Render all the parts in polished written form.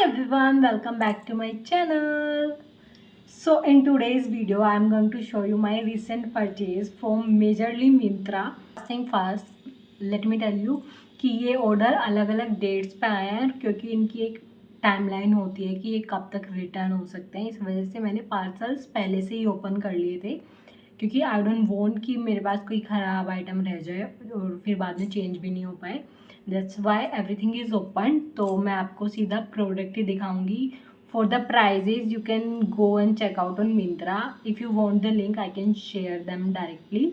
everyone, welcome back to my channel. So in today's video I am going to show you my recent purchase from majorly Myntra. First thing first, let me tell you कि ये order अलग अलग dates पे आए हैं क्योंकि इनकी एक टाइमलाइन होती है कि ये कब तक रिटर्न हो सकते हैं। इस वजह से मैंने पार्सल्स पहले से ही ओपन कर लिए थे क्योंकि आई डोंट वांट कि मेरे पास कोई ख़राब आइटम रह जाए और फिर बाद में चेंज भी नहीं हो पाए। That's why everything is open. तो मैं आपको सीधा प्रोडक्ट ही दिखाऊंगी। For the prices you can go and check out on Myntra. If you want the link I can share them directly.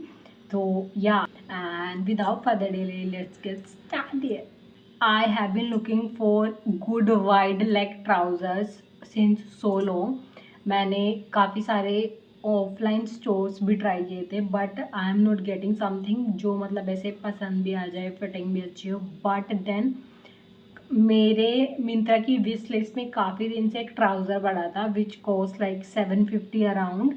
तो या and without further delay let's get started. I have been looking for good wide leg trousers since so long. मैंने काफ़ी सारे offline stores भी try किए थे but I am not getting something जो मतलब ऐसे पसंद भी आ जाए, फिटिंग भी अच्छी हो। बट देन मेरे मिंत्रा की विश लिस्ट में काफ़ी दिन से एक ट्राउज़र पड़ा था which cost like 750 around.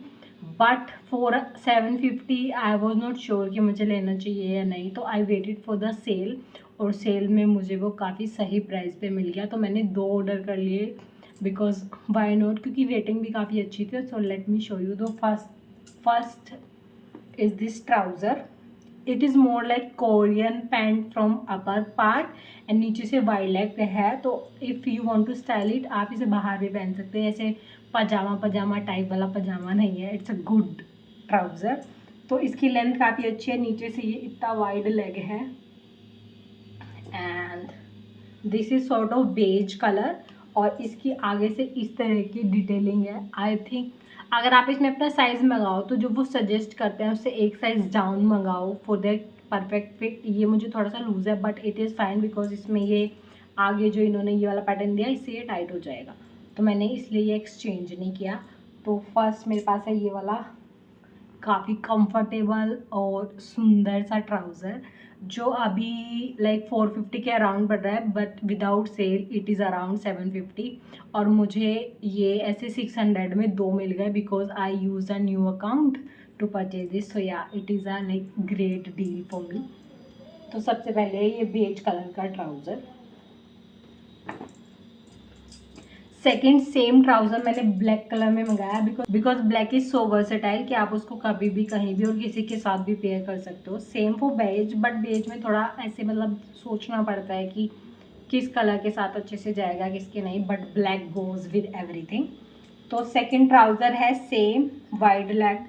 But for 750 I was not sure कि मुझे लेना चाहिए या नहीं, तो I waited for the sale और सेल में मुझे वो काफ़ी सही प्राइस पे मिल गया। तो मैंने 2 ऑर्डर कर लिए बिकॉज वाई नॉट, क्योंकि रेटिंग भी काफ़ी अच्छी थी। So let me show you. The first is this trouser. It is more like Korean pant from upper part and नीचे से वाइड लेग है। तो if you want to style it आप इसे बाहर भी पहन सकते हैं, ऐसे पजामा टाइप वाला पजामा नहीं है। It's a good trouser. तो इसकी लेंथ काफ़ी अच्छी है, नीचे से ये इतना वाइड लेग है and this is sort of beige colour और इसकी आगे से इस तरह की डिटेलिंग है। आई थिंक अगर आप इसमें अपना साइज़ मंगाओ तो जो वो सजेस्ट करते हैं उससे एक साइज़ डाउन मंगाओ फॉर द परफेक्ट फिट। ये मुझे थोड़ा सा लूज़ है but it is fine because इसमें ये आगे जो इन्होंने ये वाला पैटर्न दिया इससे ये टाइट हो जाएगा, तो मैंने इसलिए ये एक्सचेंज नहीं किया। तो फर्स्ट मेरे पास है ये वाला काफ़ी कंफर्टेबल और सुंदर सा ट्राउज़र जो अभी लाइक 450 के अराउंड पड़ रहा है but without sale it is around 750 और मुझे ये ऐसे 600 में 2 मिल गए because I use a new account to purchase this. So yeah it is a like great deal for me. तो सबसे पहले ये बेज कलर का ट्राउज़र। सेकेंड सेम ट्राउज़र मैंने ब्लैक कलर में मंगाया because black is so versatile कि आप उसको कभी भी कहीं भी और किसी के साथ भी पेयर कर सकते हो। Same for beige but beige में थोड़ा ऐसे मतलब सोचना पड़ता है कि किस कलर के साथ अच्छे से जाएगा किसके नहीं, but black goes with everything. तो सेकेंड ट्राउज़र है same wide leg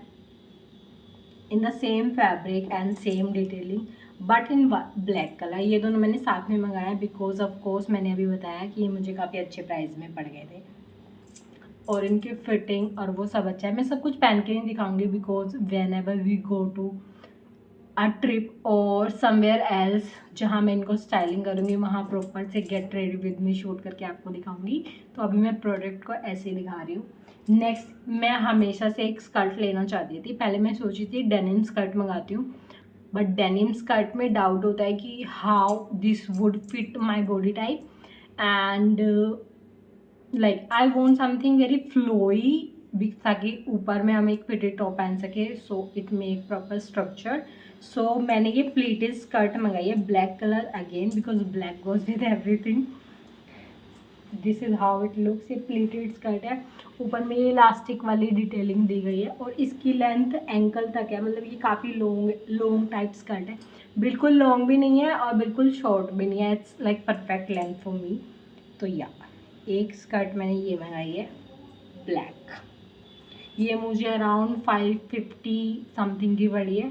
in the same fabric and same detailing but in black colour. ये दोनों मैंने साथ में मंगाया बिकॉज ऑफ कोर्स मैंने अभी बताया कि ये मुझे काफ़ी अच्छे प्राइस में पड़ गए थे और इनकी फिटिंग और वो सब अच्छा है। मैं सब कुछ पहन के नहीं दिखाऊंगी because whenever we go to a trip और समवेयर एल्स जहाँ मैं इनको स्टाइलिंग करूँगी वहाँ प्रॉपर से get ready with me shoot करके आपको दिखाऊंगी। तो अभी मैं प्रोडक्ट को ऐसे ही दिखा रही हूँ। नेक्स्ट मैं हमेशा से एक स्कर्ट लेना चाहती थी। पहले मैं सोची थी डेनिम स्कर्ट मंगाती हूँ बट डेनिम स्कर्ट में डाउट होता है कि how this would fit my body type and like I want something very flowy ताकि ऊपर में हम एक फिटेड टॉप पहन सके so it make proper structure. So मैंने ये प्लीटेड स्कर्ट मंगाई है black colour again because black goes with everything. This is how it looks. ये प्लीटेड स्कर्ट है, ऊपर में ये इलास्टिक वाली डिटेलिंग दी गई है और इसकी लेंथ एंकल तक है। मतलब ये काफ़ी लॉन्ग टाइप स्कर्ट है, बिल्कुल लॉन्ग भी नहीं है और बिल्कुल शॉर्ट भी नहीं है। It's like perfect length for me. तो या एक स्कर्ट मैंने ये मंगाई है ब्लैक, ये मुझे अराउंड 550 समथिंग की पड़ी है।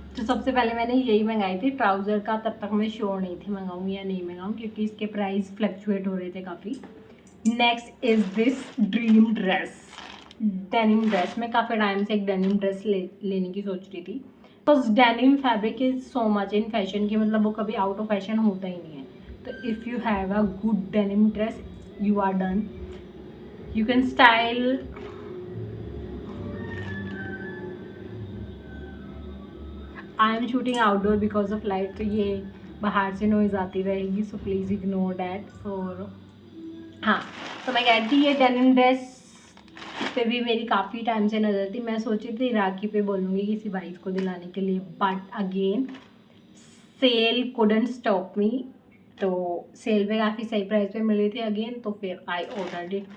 तो सबसे पहले मैंने यही मंगाई थी ट्राउज़र का, तब तक मैं श्योर नहीं थी मंगाऊँ या नहीं मंगाऊँ क्योंकि इसके प्राइस फ्लक्चुएट हो रहे थे काफ़ी। Next is this dream dress, denim dress. मैं काफ़ी टाइम से एक डेनिम ड्रेस लेने की सोच रही थी because denim fabric is so much in fashion कि मतलब वो कभी आउट ऑफ फैशन होता ही नहीं है। तो if you have a good denim dress you are done, you can style. I am shooting outdoor because of light, तो ये बाहर से नॉइज़ आती रहेगी सो प्लीज़ इग्नोर डैट। और हाँ, तो मैं कहती थी ये डेनिम ड्रेस पे भी मेरी काफ़ी टाइम से नज़र थी। मैं सोची थी राखी पे बोलूँगी किसी भाई को दिलाने के लिए but again sale couldn't stop me तो सेल पे काफ़ी सही प्राइस पे मिली थी अगेन, तो फिर आई ऑर्डर्ड इट।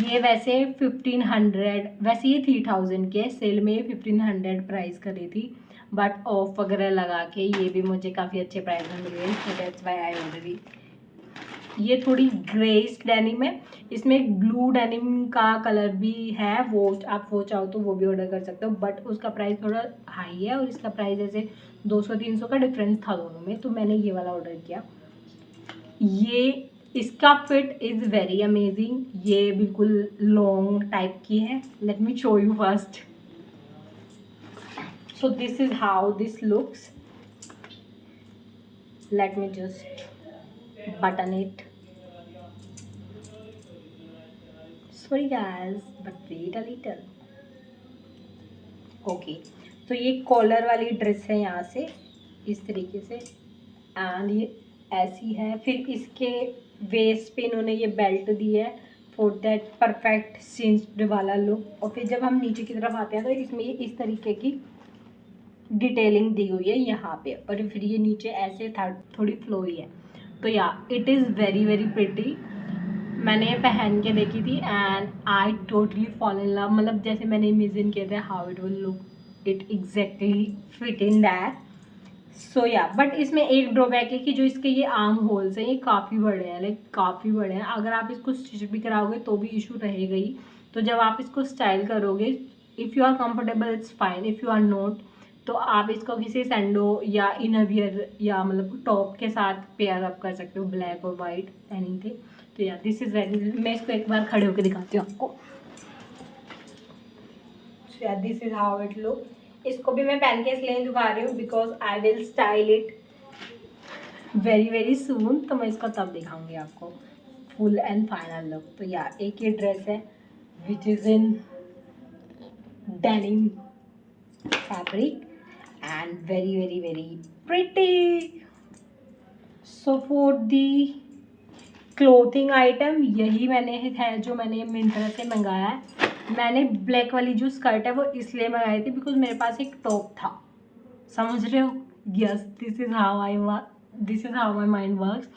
ये वैसे 1500, वैसे ये 3000 के, सेल में 1500 प्राइस करी थी, बट ऑफ वगैरह लगा के ये भी मुझे काफ़ी अच्छे प्राइस में मिल गई, so that's why I order it. ये थोड़ी ग्रेइश डेनिम है, इसमें ब्लू डेनिम का कलर भी है, वो आप वो चाहो तो वो भी ऑर्डर कर सकते हो, बट उसका प्राइस थोड़ा हाई है और इसका प्राइस ऐसे 200-300 का डिफरेंस था दोनों में, तो मैंने ये वाला ऑर्डर किया। ये इसका फिट इज़ वेरी अमेजिंग, ये बिल्कुल लॉन्ग टाइप की है। Late me show you first. So this is how this looks. Late me just button it. Sorry guys, but wait a little. Okay, तो ये कॉलर वाली ड्रेस है यहाँ से इस तरीके से, एंड ये ऐसी है। फिर इसके वेस्ट पे इन्होंने ये बेल्ट दी है फॉर दैट परफेक्ट सिंच्ड वाला लुक। और फिर जब हम नीचे की तरफ आते हैं तो इसमें ये इस तरीके की डिटेलिंग दी हुई है यहाँ पे, और फिर ये नीचे ऐसे थोड़ी फ्लोई है। तो yeah it is very very pretty. मैंने पहन के देखी थी and I totally fall in love, मतलब जैसे मैंने इमेजिन किया था how it will look, it exactly fit in that. So yeah but इसमें एक ड्रॉबैक है कि जो इसके ये आर्म होल्स हैं ये काफ़ी बड़े हैं, लाइक काफ़ी बड़े हैं। अगर आप इसको स्टिच भी कराओगे तो भी इशू रहेगा ही। तो जब आप इसको स्टाइल करोगे, if you are comfortable it's fine, if you are not तो आप इसको किसी सैंडो या इनर वियर या मतलब टॉप के साथ पेयर अप कर सकते हो, ब्लैक और वाइट एनीथिंग। तो या दिस इज वेरी, मैं इसको एक बार खड़े होकर दिखाती हूँ आपको। या this is how it look. इसको भी मैं पहन के इसलिए दिखा रही हूँ because I will style it very very soon, तो मैं इसको तब दिखाऊंगी आपको फुल एंड फाइनल लुक। तो या एक ये ड्रेस है which is in denim fabric and very very very pretty. So for the clothing item यही मैंने है जो मैंने मिंत्रा से मंगाया है। मैंने ब्लैक वाली जो स्कर्ट है वो इसलिए मंगाई थी बिकॉज मेरे पास एक टॉप था, समझ रहे हो। Yes, this is how my mind works.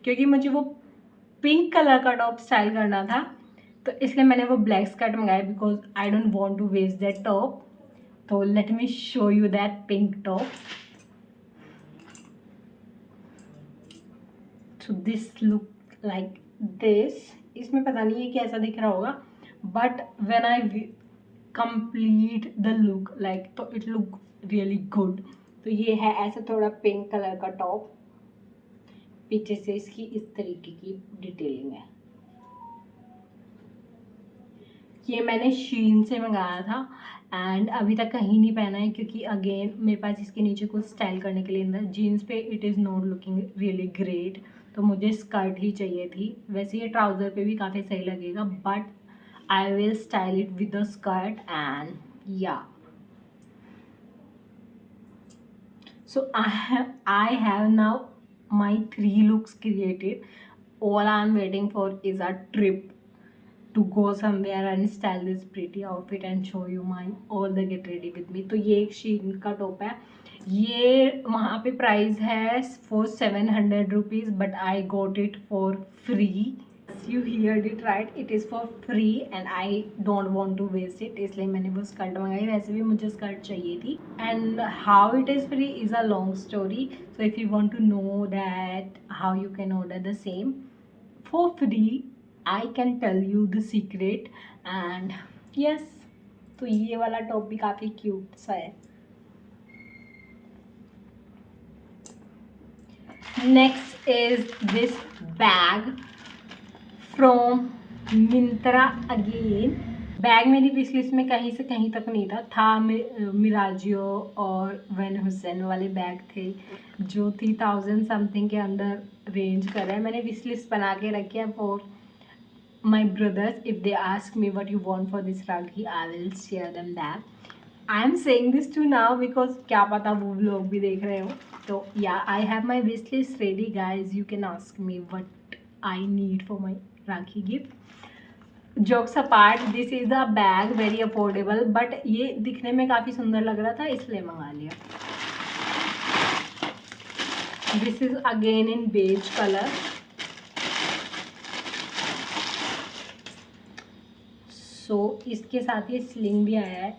क्योंकि मुझे वो पिंक कलर का टॉप स्टाइल करना था, तो इसलिए मैंने वो ब्लैक स्कर्ट मंगाया because I don't want to waste that top. तो let me show you that pink top. So this look like this. इसमें पता नहीं ये कैसा दिख रहा होगा, but when I complete the look like, तो इट लुक रियली गुड। तो ये है ऐसा थोड़ा पिंक कलर का टॉप, पीछे से इसकी इस तरीके की डिटेलिंग है। ये मैंने शीन से मंगाया था एंड अभी तक कहीं नहीं पहना है क्योंकि अगेन मेरे पास इसके नीचे कुछ स्टाइल करने के लिए अंदर जीन्स पे it is not looking really great, तो मुझे स्कर्ट ही चाहिए थी। वैसे ये ट्राउज़र पे भी काफ़ी सही लगेगा, but I will style it with the skirt and yeah so I have now my 3 looks created. All I'm waiting for is a trip to go somewhere and style this pretty outfit and show you my all the get ready with me. तो ये एक शीन का top है, ये वहाँ पे price है for 700 rupees, but I got it for free. You heard it right, it is for free and I don't want to waste it, इसलिए मैंने वो स्कर्ट मंगाई। वैसे भी मुझे स्कर्ट चाहिए थी and how it is free is a long story, so if you want to know that how you can order the same for free, I can tell you the secret and yes, तो ये वाला top भी काफ़ी cute सा है। Next is this bag from Myntra again. Bag मेरी wish list में कहीं से कहीं तक नहीं था मिराजियो और वैन हुसैन वाले बैग थे जो 3000 समथिंग के अंदर रेंज कर रहे हैं। मैंने विश लिस्ट बना के रखी है for my brothers, if they ask me what you want for this Rakhi I will share them that. I am saying this to now because क्या पता वो लोग भी देख रहे हो। तो या I have my wish list ready guys, you can ask me what I need for my rakhi gift. Jokes apart, this is a bag very affordable, but ये दिखने में काफ़ी सुंदर लग रहा था इसलिए मंगा लिया। This is again in beige colour. So इसके साथ ये स्लिंग भी आया है।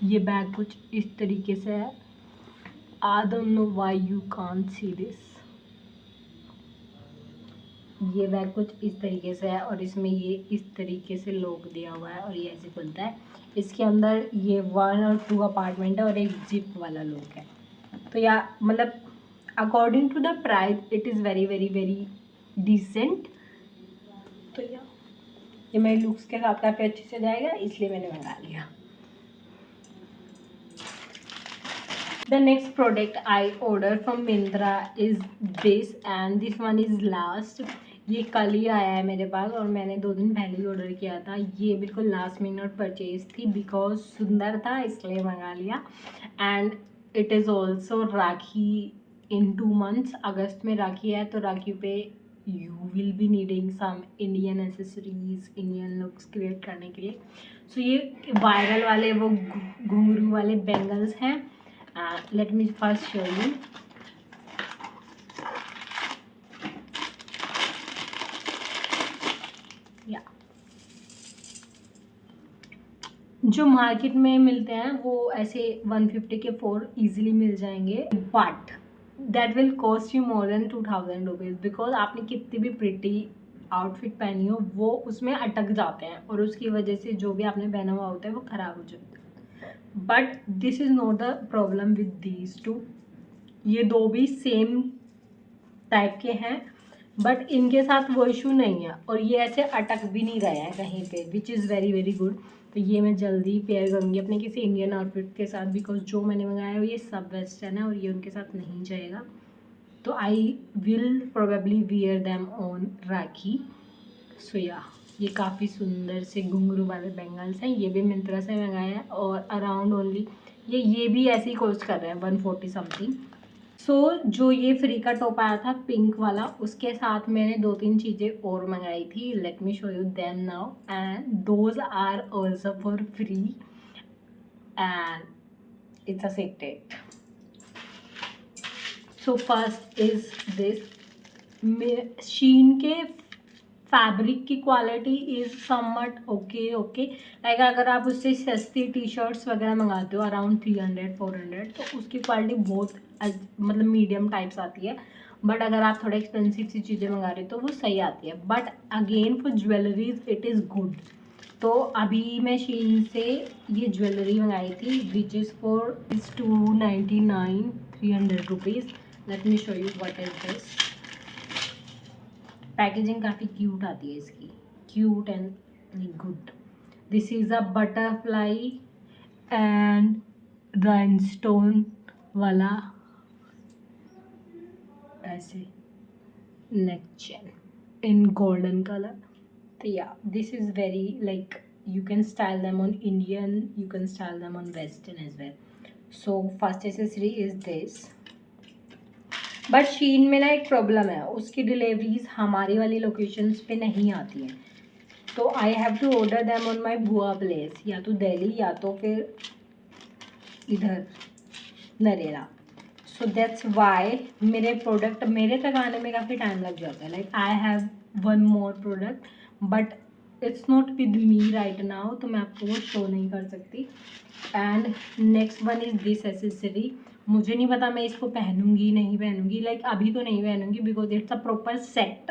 ये बैग कुछ इस तरीके से है। I don't know why you can't see this. ये बैग कुछ इस तरीके से है और इसमें ये इस तरीके से लॉक दिया हुआ है और ये ऐसे खुलता है। इसके अंदर ये 1 और 2 अपार्टमेंट है और एक जिप वाला लॉक है। तो या मतलब according to the price it is very very very decent. तो ये मेरे लुक्स के साथ काफ़ी अच्छे से जाएगा, इसलिए मैंने मंगा लिया। The next product I order from Myntra is this and this one is last। ये कल ही आया है मेरे पास और मैंने 2 दिन पहले ही ऑर्डर किया था। ये बिल्कुल लास्ट मिनट परचेज थी बिकॉज सुंदर था इसलिए मंगा लिया। And it is also Rakhi in 2 months। अगस्त में राखी है तो राखी पे you will be needing some Indian accessories, Indian looks create करने के लिए। सो ये वायरल वाले वो घुंघरू वाले बैंगल्स हैं। Let me first show you। जो मार्केट में मिलते हैं वो ऐसे 150 के 4 इजीली मिल जाएंगे, but that will cost you more than 2000 rupees because आपने कितनी भी प्रिटी आउटफिट पहनी हो वो उसमें अटक जाते हैं और उसकी वजह से जो भी आपने पहना हुआ होता है वो ख़राब हो जाता है। But this is not the problem with these two. ये 2 भी सेम टाइप के हैं बट इनके साथ वो इशू नहीं है और ये ऐसे अटक भी नहीं रहे हैं कहीं पे, which is very very good. तो ये मैं जल्दी पेयर करूँगी अपने किसी इंडियन आउटफिट के साथ बिकॉज जो मैंने मंगाया है ये सब वेस्टर्न है और ये उनके साथ नहीं जाएगा। तो I will probably wear them on Rakhi. So yeah ये काफ़ी सुंदर से घुंघरू वाले बैंगल्स हैं। ये भी मिंत्रा से मंगाए हैं और अराउंड ओनली ये भी ऐसे ही कॉस्ट कर रहे हैं 140 समथिंग। सो जो ये फ्री का टॉप आया था पिंक वाला उसके साथ मैंने 2-3 चीज़ें और मंगाई थी। Let me show you them now and those are also for free and it's a secret. So first is this Shein के फैब्रिक की quality is somewhat okay. Like अगर आप उससे सस्ती टी शर्ट्स वगैरह मंगाते हो अराउंड 300-400 तो उसकी क्वालिटी बहुत मतलब मीडियम टाइप्स आती है। बट अगर आप थोड़े एक्सपेंसिव सी चीज़ें मंगा रहे हो तो वो सही आती है। But again for jewelleries it is good. तो अभी मैं शीन से ये ज्वेलरी मंगाई थी which is for 299 300 rupees. Late me show you what is this. Packaging काफ़ी क्यूट आती है इसकी, cute and good. This is a butterfly and rhinestone वाला ऐसे नेक चेन इन गोल्डन कलर। तो या this is very like you can style them on Indian, you can style them on Western as well. So first accessory is this। But Shein में ना एक problem है, उसकी deliveries हमारी वाली locations पे नहीं आती हैं। तो I have to order them on my बुआ प्लेस, या तो दिल्ली या तो फिर इधर नरेला। सो दैट्स वाई मेरे प्रोडक्ट मेरे तक आने में काफ़ी टाइम लग जाता है। Like I have 1 more product but it's not with me right now, तो मैं आपको वो शो नहीं कर सकती। And next one is this accessory. मुझे नहीं पता मैं इसको पहनूंगी नहीं पहनूंगी, लाइक अभी तो नहीं पहनूंगी because it's a proper set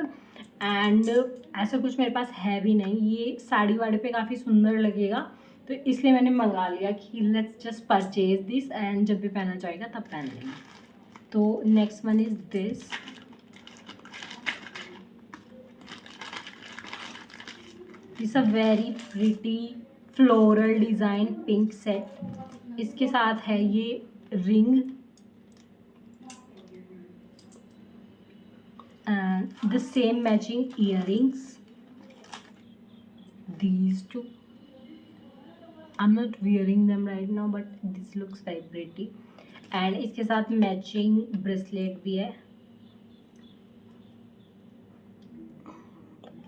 and ऐसा कुछ मेरे पास है भी नहीं। ये साड़ी वाड़ी पे काफ़ी सुंदर लगेगा तो इसलिए मैंने मंगा लिया कि let's just purchase this and जब भी पहनना चाहेगा तब पहन लेंगे। तो next one is this. It's a very pretty floral design pink set. इसके साथ है ये ring and the same matching earrings, these two। I'm not wearing them right now but this looks very pretty and इसके साथ matching bracelet भी है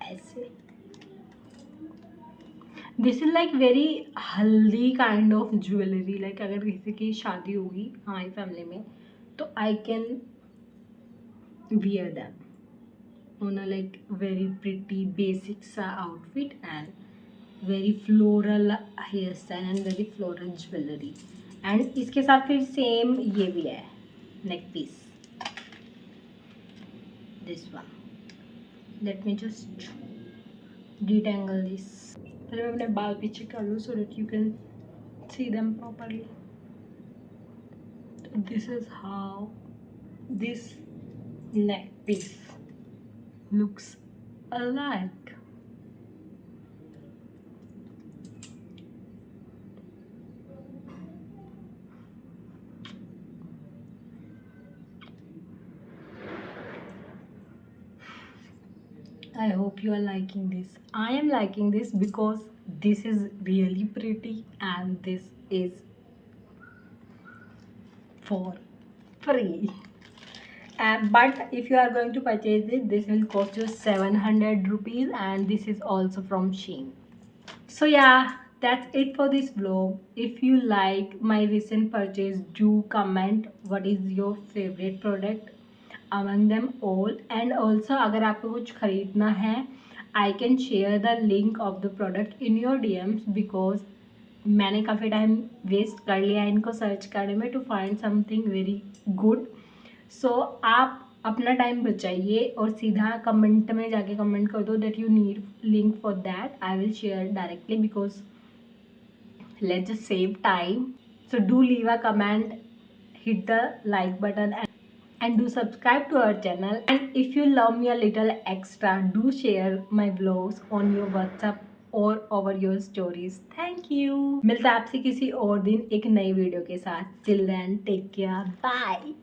ऐसे। This is like very हल्दी काइंड ऑफ ज्वेलरी। लाइक अगर किसी की शादी होगी हमारी फैमिली में तो I can wear them on a like very pretty basic outfit and very floral hairstyle and very floral jewelry. And इसके साथ फिर सेम ये भी है neck piece, this one. Let me just detangle this. पहले मैं अपने बाल पीछे कर लूँ so that you can see them properly. This is how this neck piece looks alike. I hope you are liking this. I am liking this because this is really pretty and this is for free. But if you are going to purchase this will cost you 700 rupees and this is also from Shein. So yeah, that's it for this vlog. If you like my recent purchase, do comment what is your favorite product among them all. And also अगर आपको कुछ खरीदना है, I can share the link of the product in your DMs because मैंने काफ़ी time waste कर लिया है इनको सर्च करने में to find something very good. So आप अपना टाइम बचाइए और सीधा कमेंट में जाके कमेंट कर दो that you need link for that. I will share directly because let's just save time. So do leave a comment, hit the like button and do subscribe to our channel. And if you love me a little extra, do share my vlogs on your WhatsApp or over your stories. Thank you. मिलता है आपसे किसी और दिन एक नई video के साथ. Till then, take care. Bye.